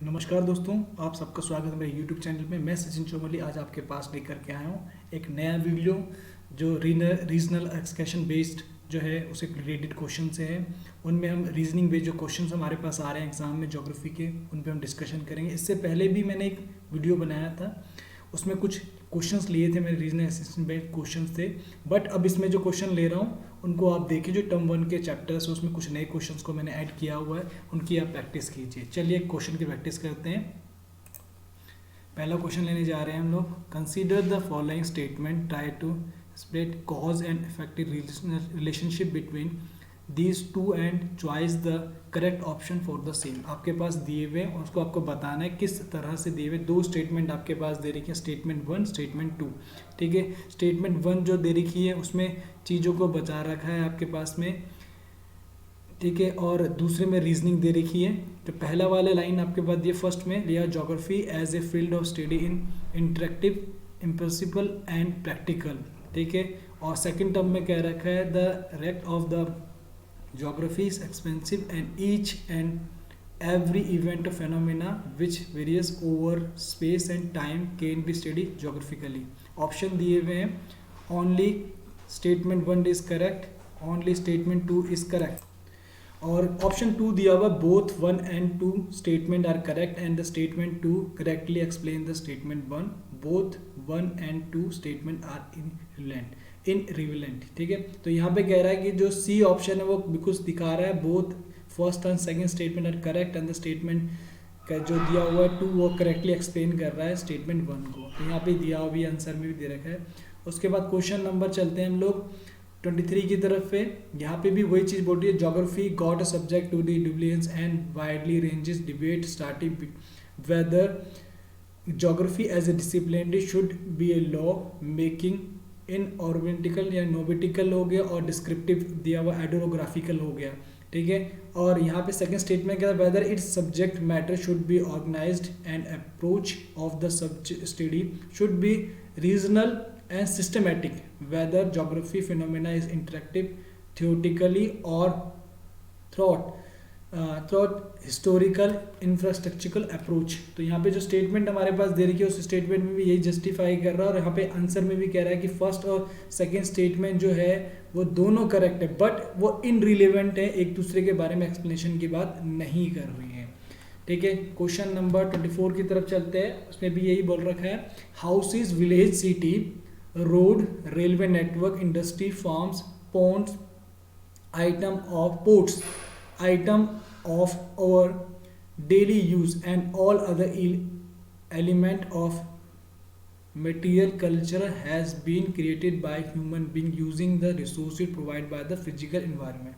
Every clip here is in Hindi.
नमस्कार दोस्तों, आप सबका स्वागत है मेरे YouTube चैनल में। मैं सचिन चौमली आज आपके पास लेकर के आया हूँ एक नया वीडियो जो रीजनल एक्सप्रेशन बेस्ड जो है उसे रिलेटेड क्वेश्चन से है। उनमें हम रीजनिंग बेस्ड जो क्वेश्चंस हमारे पास आ रहे हैं एग्जाम में ज्योग्राफी के, उन पे हम डिस्कशन करेंगे। इससे पहले भी मैंने एक वीडियो बनाया था, उसमें कुछ क्वेश्चंस लिए थे, मेरे रीजनल एक्सप्रेशन बेस्ड क्वेश्चंस थे। बट अब इसमें जो क्वेश्चन ले रहा हूँ उनको आप देखिए, जो टर्म 1 के चैप्टर्स है उसमें कुछ नए क्वेश्चंस को मैंने ऐड किया हुआ है, उनकी आप प्रैक्टिस कीजिए। चलिए क्वेश्चन की प्रैक्टिस करते हैं। पहला क्वेश्चन लेने जा रहे हैं हम लोग। Consider the following statement, try to split cause and effective relationship between these two and choice the correct option for the same. आपके पास दिए हुए और उसको आपको बताना है किस तरह से दिए हुए। दो स्टेटमेंट आपके पास दे रखी है, स्टेटमेंट 1, स्टेटमेंट 2। ठीक है, स्टेटमेंट 1 जो दे रखी है उसमें चीज़ों को बचा रखा है आपके पास में, ठीक है, और दूसरे में रीजनिंग दे रखी है। तो पहला वाला लाइन आपके पास दिया, फर्स्ट में लिया geography as a field of study in interactive, impossible and practical. ठीक है, और सेकंड टर्म में कह रखा है the wrecked of the geography is expensive and each and every event or phenomena which varies over space and time can be studied geographically। Option दिए हुए हैं, only statement 1 is correct, only statement 2 is correct। और ऑप्शन 2 दिया हुआ both 1 and 2 statement are correct and the statement 2 correctly explain the statement 1। both 1 and 2 statement are irrelevant। ठीक है, तो यहाँ पे कह रहा है कि जो सी ऑप्शन है वो बिल्कुल दिखा रहा है both first and second statement are correct and the statement का जो दिया हुआ है 2 वो करेक्टली एक्सप्लेन कर रहा है स्टेटमेंट 1 को। तो यहाँ पे दिया हुआ भी आंसर में भी दे रखा है। उसके बाद क्वेश्चन नंबर चलते हैं हम लोग 23 की तरफ पे। यहाँ पे भी वही चीज़ बोल रही है, geography got a subject to the dualisms and widely ranges debate starting whether geography as a discipline should be a law making in ऑर्बिटिकल या नोबिटिकल हो गया, और डिस्क्रिप्टिव दिया हुआ एडोग्राफिकल हो गया। ठीक है, और यहाँ पे सेकंड स्टेटमेंट क्या है, whether its subject matter should be organised and approach of the study should be regional and systematic, whether geography phenomena is interactive theoretically or throughout historical infrastructural approach। तो यहाँ पे जो स्टेटमेंट हमारे पास दे रखी है उस स्टेटमेंट में भी यही जस्टिफाई कर रहा है, और यहाँ पे आंसर में भी कह रहा है कि फर्स्ट और सेकंड स्टेटमेंट जो है वो दोनों करेक्ट है, बट वो इनरिलेवेंट है, एक दूसरे के बारे में एक्सप्लेनेशन की बात नहीं कर रही है। ठीक है, क्वेश्चन नंबर 24 की तरफ चलते हैं। उसमें भी यही बोल रखा है, houses, village, city, road, railway network, industry, farms, ponds, item of ports, item of our daily use and all other element of material culture has been created by human being using the resources provided by the physical environment।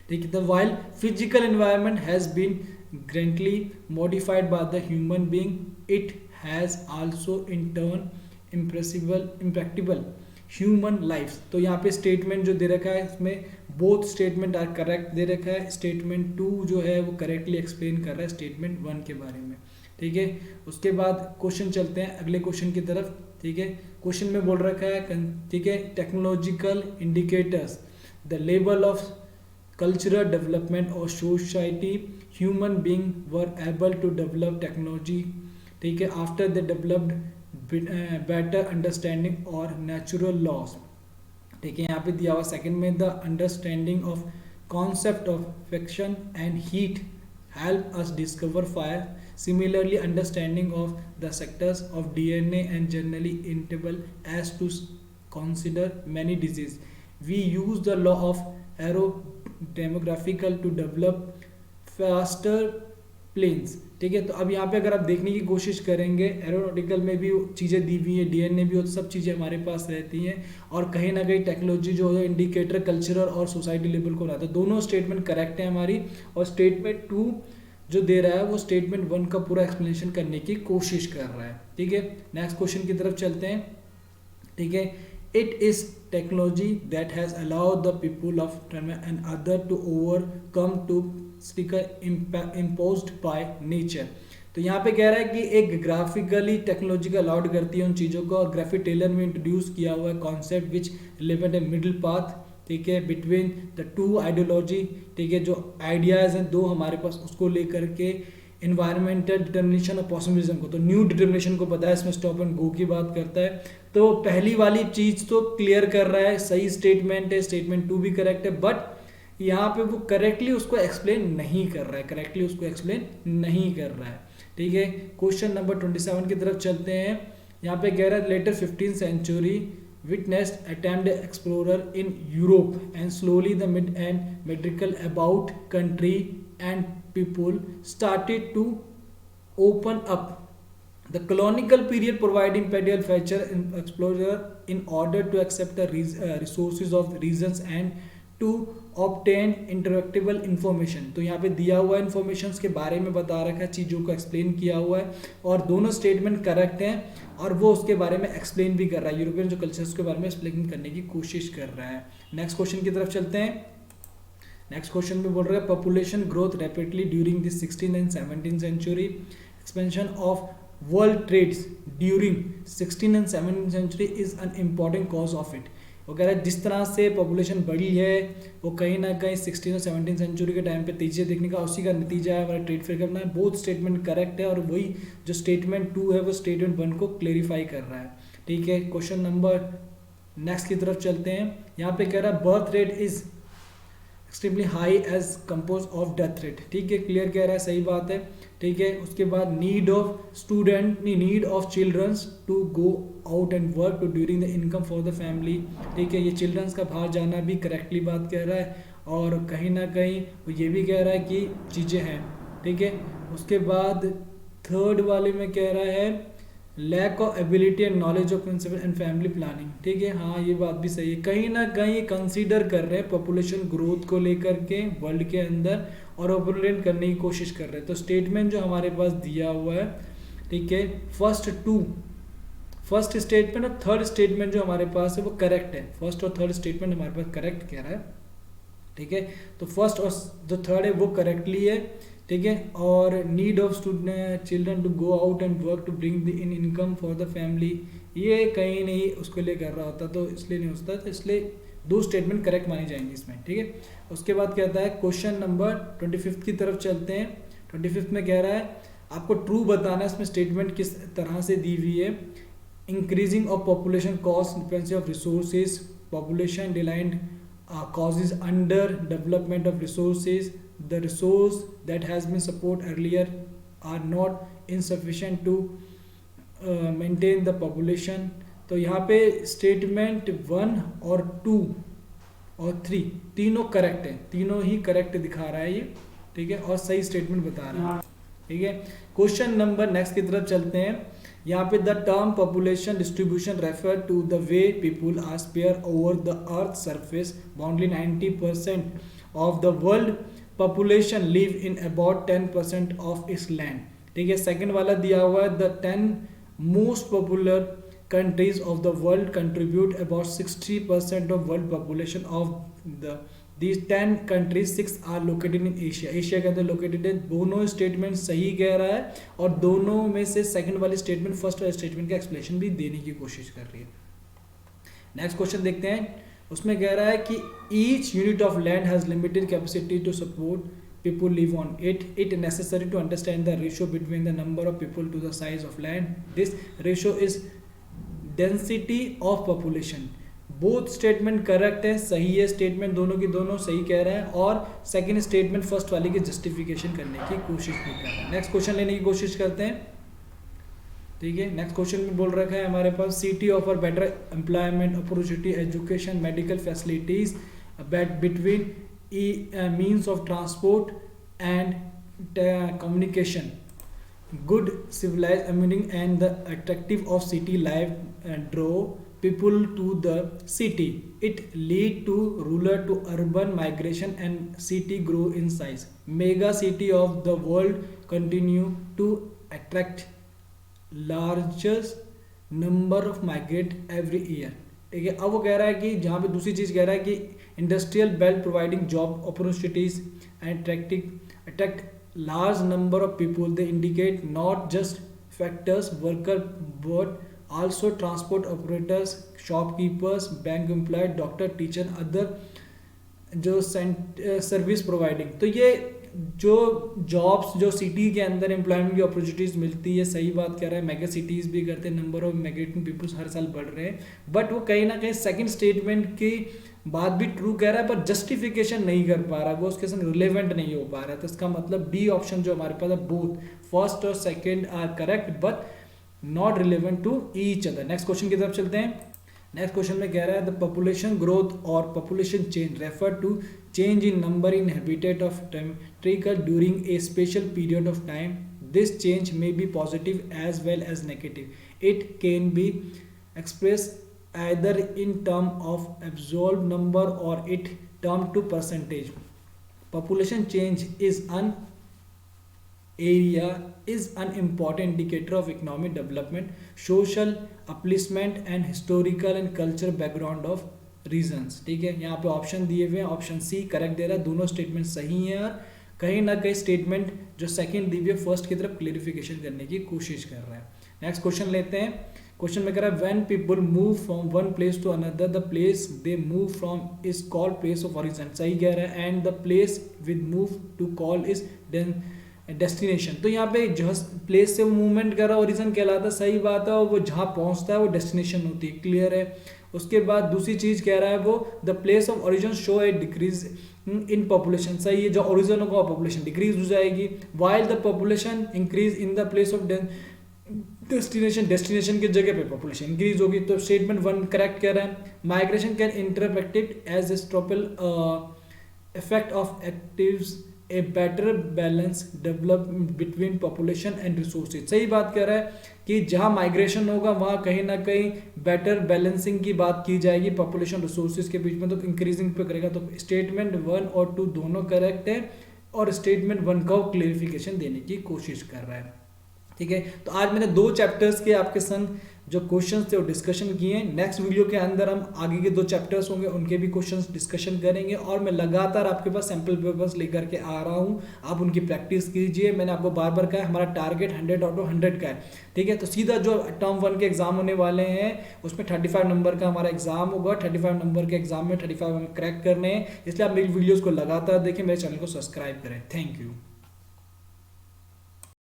ठीक है, the while physical environment has been greatly modified by the human being, it has also in turn impracticable human life. तो यहाँ पे स्टेटमेंट जो दे रखा है इसमें बोथ स्टेटमेंट आर करेक्ट दे रखा है। स्टेटमेंट 2 जो है वो करेक्टली एक्सप्लेन कर रहा है स्टेटमेंट 1 के बारे में। ठीक है, उसके बाद क्वेश्चन चलते हैं अगले क्वेश्चन की तरफ। ठीक है, क्वेश्चन में बोल रखा है, ठीक है, technological indicators the level of cultural development or society human being were able to develop technology, ठीक है, after they developed better understanding or natural laws। ठीक है, यहाँ पे दिया हुआ सेकंड में the understanding of concept of friction and heat help us discover fire। Similarly, understanding of the sectors of DNA and generally inevitable as to consider many diseases। We use the law of aerodynamical to develop faster planes। ठीक है, तो अब यहाँ पे अगर आप देखने की कोशिश करेंगे, एरोनॉटिकल में भी चीज़ें दी हुई है, डीएनए भी, वो सब चीज़ें हमारे पास रहती हैं, और कहीं ना कहीं टेक्नोलॉजी जो है इंडिकेटर कल्चरल और सोसाइटी लेवल को रहता है। दोनों स्टेटमेंट करेक्ट है हमारी, और स्टेटमेंट 2 जो दे रहा है वो स्टेटमेंट 1 का पूरा एक्सप्लेनेशन करने की कोशिश कर रहा है। ठीक है, नेक्स्ट क्वेश्चन की तरफ चलते हैं। ठीक है, it is technology that has allowed the people of and other to overcome to sticker imposed by nature। तो यहाँ पे कह रहा है कि एक ग्राफिकली टेक्नोलॉजी का अलाउड करती है उन चीज़ों को, और ग्राफिक टेलर में इंट्रोड्यूस किया हुआ है कॉन्सेप्ट विच रिलेवेंट है मिडिल पाथ। ठीक है, बिटवीन द टू आइडियोलॉजी। ठीक है, जो आइडियाज़ हैं दो हमारे पास, उसको लेकर के इन्वायरमेंटल डिटर्मिनेशन और पॉसिबिलिज्म को, तो न्यू डिटर्मिनेशन को पता है, इसमें स्टॉप एंड गो की बात करता है। तो पहली वाली चीज़ तो क्लियर कर रहा है, सही स्टेटमेंट है, स्टेटमेंट 2 भी करेक्ट है, बट यहाँ पे वो करेक्टली उसको एक्सप्लेन नहीं कर रहा है, करेक्टली उसको एक्सप्लेन नहीं कर रहा है। ठीक है, क्वेश्चन नंबर 27 की तरफ चलते हैं। यहाँ पे कह रहा है later 15th century witnessed attempt explorer in Europe and slowly the mid and medical about country and people started to open up. The colonial period providing imperial feature in explorer in order to accept the resources of the regions and to obtain interactable information। तो यहाँ पे दिया हुआ इन्फॉर्मेशन के बारे में बता रखा है, चीज़ों को एक्सप्लेन किया हुआ है और दोनों स्टेटमेंट करेक्ट हैं और वो उसके बारे में एक्सप्लेन भी कर रहा है, यूरोपियन जो कल्चर्स के बारे में एक्सप्लेन करने की कोशिश कर रहा है। नेक्स्ट क्वेश्चन की तरफ चलते हैं। नेक्स्ट क्वेश्चन में बोल रहा है population growth rapidly during the 16th and 17th century, expansion of world trades during 16th and 17th century is an important cause of it. वो कह रहा है जिस तरह से पॉपुलेशन बढ़ी है वो कहीं ना कहीं 16 और 17 सेंचुरी के टाइम पे तेजी देखने का उसी का नतीजा है हमारा ट्रेड फेयर करना है। बोथ स्टेटमेंट करेक्ट है और वही जो स्टेटमेंट 2 है वो स्टेटमेंट 1 को क्लेरिफाई कर रहा है। ठीक है, क्वेश्चन नंबर नेक्स्ट की तरफ चलते हैं। यहाँ पे कह रहा है birth rate is extremely high as compose of death rate. ठीक है, क्लियर कह रहा है, सही बात है। ठीक है, उसके बाद need of student need of childrens to go out and work to during the income for the family. ठीक है, ये चिल्ड्रंस का बाहर जाना भी करेक्टली बात कह रहा है और कहीं ना कहीं वो ये भी कह रहा है कि चीज़ें हैं। ठीक है, उसके बाद थर्ड वाले में कह रहा है lack of ability and knowledge of principle and family planning. ठीक है, हाँ ये बात भी सही है, कहीं ना कहीं कंसीडर कर रहे हैं पॉपुलेशन ग्रोथ को लेकर के वर्ल्ड के अंदर और ओपरेट करने की कोशिश कर रहे हैं। तो स्टेटमेंट जो हमारे पास दिया हुआ है, ठीक है, फर्स्ट स्टेटमेंट और थर्ड स्टेटमेंट जो हमारे पास है वो करेक्ट है। फर्स्ट और थर्ड स्टेटमेंट हमारे पास करेक्ट कह रहा है। ठीक है, तो फर्स्ट और जो थर्ड है वो करेक्टली है। ठीक है, और need of student children to go out and work to bring the in income for the family, ये कहीं नहीं उसके लिए कर रहा होता तो इसलिए नहीं होता, तो इसलिए दो स्टेटमेंट करेक्ट मानी जाएंगी इसमें। ठीक है, उसके बाद कहता है क्वेश्चन नंबर 25 की तरफ चलते हैं। 25 में कह रहा है आपको ट्रू बताना है, इसमें स्टेटमेंट किस तरह से दी हुई है। Increasing of population cost dependency of resources, population declined causes under development of resources, the resource that has been supported earlier are not insufficient to maintain the population। तो यहाँ पे स्टेटमेंट 1 और 2 और 3 तीनों करेक्ट है, तीनों ही करेक्ट दिखा रहा है ये। ठीक है, और सही स्टेटमेंट बता रहा है। ठीक है, क्वेश्चन नंबर नेक्स्ट की तरफ चलते हैं। यहाँ पे the term population distribution refer to the way people are spread over the earth surface, broadly 90% of the world population live in about 10% of its land. ठीक है, सेकंड वाला दिया हुआ है the 10 most popular countries of the world contribute about 60% of world population of these 10 countries 6 are located in Asia। Asia के अंदर लोकेटेड है। दोनों स्टेटमेंट सही कह रहा है और दोनों में से सेकंड वाली स्टेटमेंट फर्स्ट वाले स्टेटमेंट का एक्सप्लेनेशन भी देने की कोशिश कर रही है। नेक्स्ट क्वेश्चन देखते हैं, उसमें कह रहा है कि each unit of land has limited capacity to support people live on it. It necessary to understand the ratio between the number of people to the size of land. This ratio is density of population। Both statement correct है, सही है, स्टेटमेंट दोनों की दोनों सही कह रहे हैं और सेकंड स्टेटमेंट फर्स्ट वाले की जस्टिफिकेशन करने की कोशिश भी कर रहे हैं। नेक्स्ट क्वेश्चन लेने की कोशिश करते हैं। ठीक है, नेक्स्ट क्वेश्चन में बोल रखा है हमारे पास city offer better employment opportunity education medical facilities between means of transport and communication, good civilized amenities and the attractive of city life draw people to the city. It lead to rural to urban migration and city grow in size. Mega city of the world continue to attract largest number of migrate every year। ठीक है, अब वो कह रहा है कि जहाँ पे दूसरी चीज़ कह रहा है कि industrial belt providing job opportunities and attract large number of people. They indicate not just factors worker but also transport operators, shopkeepers, bank employ, doctor, teacher, other जो सर्विस प्रोवाइडिंग। तो ये जो जॉब्स जो सिटी के अंदर एम्प्लॉयमेंट की अपॉर्चुनिटीज मिलती है, सही बात कह रहा है, मेगा सिटीज़ भी करते हैं, नंबर ऑफ माइग्रेटिंग पीपल्स हर साल बढ़ रहे हैं, बट वो कहीं ना कहीं सेकंड स्टेटमेंट की बात भी ट्रू कह रहा है पर जस्टिफिकेशन नहीं कर पा रहा है, वो उसके संग रिलेवेंट नहीं हो पा रहा है। तो इसका मतलब डी ऑप्शन जो हमारे पास है, बोथ फर्स्ट और second are correct but not relevant to each other. Next question की तरफ चलते हैं। नेक्स्ट क्वेश्चन में कह रहा है द पॉपुलेशन ग्रोथ और population change refer to change in number in habitat of temperature during a special period of time. This change may be positive as well as negative. It can be express either in term of absolute number or it term to percentage. Population change is an important indicator of economic development, social upliftment and historical and cultural background of reasons. ठीक है, यहाँ पे ऑप्शन दिए हुए हैं, ऑप्शन सी करेक्ट दे रहा है, दोनों स्टेटमेंट सही हैं और कहीं ना कहीं स्टेटमेंट जो सेकंड दी हुई है फर्स्ट की तरफ क्लेरिफिकेशन करने की कोशिश कर रहा है। नेक्स्ट क्वेश्चन लेते हैं। क्वेश्चन में कह रहा है when people move from one place to another the place they move from is called place of origin. सही कह रहा है, and the place with move to call is destination. तो यहाँ पे जो प्लेस से वो मूवमेंट कर रहा है ओरिजिन कहलाता है, सही बात है, और वो जहाँ पहुँचता है वो डेस्टिनेशन होती है, क्लियर है। उसके बाद दूसरी चीज कह रहा है वो the place of origin show A decrease in population. सही है, जो ओरिजिन होगा पॉपुलेशन डिक्रीज हो जाएगी, while the population increase in the place of destination की जगह पे पॉपुलेशन इंक्रीज होगी। तो स्टेटमेंट 1 करेक्ट कह रहा है। Migration can interpreted as a stropal effect of actives a better balance develop between population and resources. सही बात कह रहा है कि जहाँ माइग्रेशन होगा वहाँ कहीं ना कहीं बेटर बैलेंसिंग की बात की जाएगी पॉपुलेशन रिसोर्सेज के बीच में, तो इंक्रीजिंग पे करेगा। तो स्टेटमेंट 1 और 2 दोनों करेक्ट है और स्टेटमेंट 1 का क्लेरिफिकेशन देने की कोशिश कर रहा है। ठीक है, तो आज मैंने 2 चैप्टर्स के आपके संग जो क्वेश्चंस थे वो डिस्कशन किए हैं। नेक्स्ट वीडियो के अंदर हम आगे के 2 चैप्टर्स होंगे, उनके भी क्वेश्चंस डिस्कशन करेंगे और मैं लगातार आपके पास सैम्पल पेपर्स लेकर के आ रहा हूं, आप उनकी प्रैक्टिस कीजिए। मैंने आपको बार बार कहा है हमारा टारगेट 100 आउट ऑफ 100 का है। ठीक है, तो सीधा जो टर्म 1 के एग्जाम होने वाले हैं उसमें 35 नंबर का हमारा एग्जाम होगा। 35 नंबर के एग्जाम में 35 क्रैक करने हैं, इसलिए आप मेरी वीडियोज़ को लगातार देखें, मेरे चैनल को सब्सक्राइब करें। Thank you.